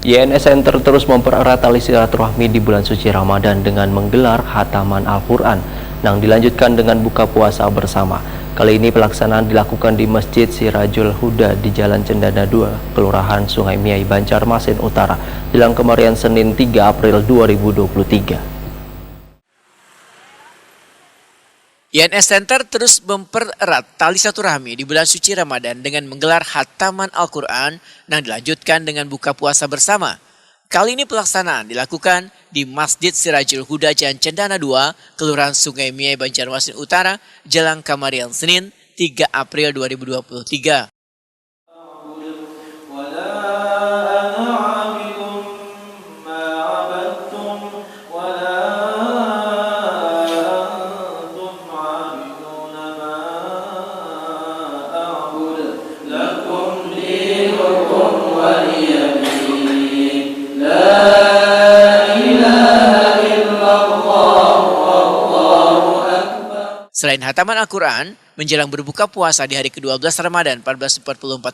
YNS Center terus mempererat tali silaturahmi di bulan suci Ramadan dengan menggelar khataman Al-Quran yang dilanjutkan dengan buka puasa bersama. Kali ini pelaksanaan dilakukan di Masjid Sirajul Huda di Jalan Cendana 2, Kelurahan Sungai Miai, Banjarmasin Utara, jelang kemarin Senin 3 April 2023. YNS Center terus mempererat tali silaturahmi di bulan suci Ramadan dengan menggelar khataman Al-Quran yang dilanjutkan dengan buka puasa bersama. Kali ini pelaksanaan dilakukan di Masjid Sirajul Huda Jalan Cendana 2, Kelurahan Sungai Miai, Banjarmasin Utara, jelang kemarin Senin 3 April 2023. Selain khataman Al-Quran, menjelang berbuka puasa di hari ke-12 Ramadan 1444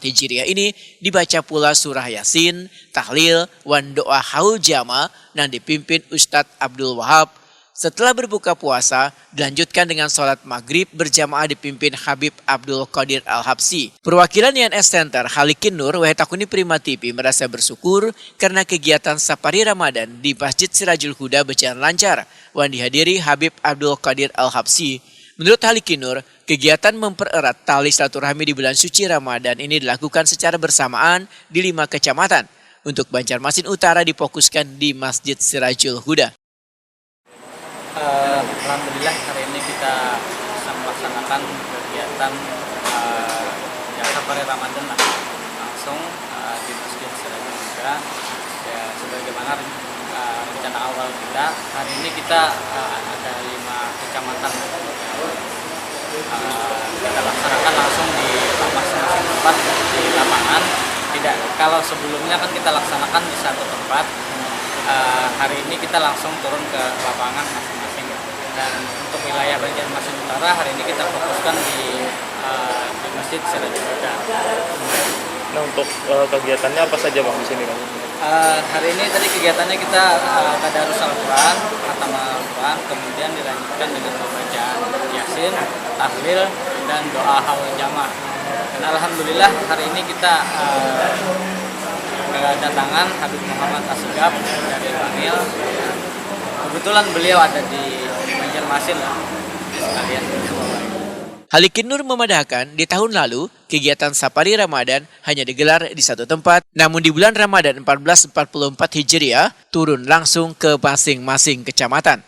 Hijriah ini dibaca pula surah Yasin, tahlil, wan doa haul jama yang dipimpin Ustadz Abdul Wahab. Setelah berbuka puasa, dilanjutkan dengan sholat maghrib berjamaah dipimpin Habib Abdul Qadir Al-Habsyi. Perwakilan YNS Center Halikin Nur Wahetakuni Prima TV merasa bersyukur karena kegiatan Safari Ramadan di Masjid Sirajul Huda berjalan lancar, yang dihadiri Habib Abdul Qadir Al-Habsyi. Menurut Halikin Nur, kegiatan mempererat tali silaturahmi di bulan suci Ramadan ini dilakukan secara bersamaan di 5 kecamatan. Untuk Banjarmasin Utara difokuskan di Masjid Sirajul Huda. Alhamdulillah hari ini kita bisa melaksanakan kegiatan Safari Ramadan langsung di Masjid Sirajul Huda. Ya, sebagaimana rencana awal kita, hari ini kita ada 5 kecamatan kita laksanakan langsung di masing-masing tempat di lapangan. Tidak, kalau sebelumnya kan kita laksanakan di satu tempat, hari ini kita langsung turun ke lapangan masing-masing. Dan untuk wilayah Banjarmasin Utara hari ini kita fokuskan di Masjid Sirajul Huda. Nah, untuk kegiatannya apa saja Bang di sini Bang? Hari ini tadi kegiatannya kita tadarus Al-Quran, khataman Al-Quran, kemudian dilanjutkan dengan pembacaan Yasin, tahlil, dan doa haul jamaah. Dan alhamdulillah hari ini kita kedatangan Habib Muhammad Asgaf dari Bangil. Kebetulan beliau ada di Banjarmasin sekalian. Halikin Nur memandahkan di tahun lalu kegiatan Safari Ramadan hanya digelar di satu tempat, namun di bulan Ramadan 1444 Hijriah turun langsung ke masing-masing kecamatan.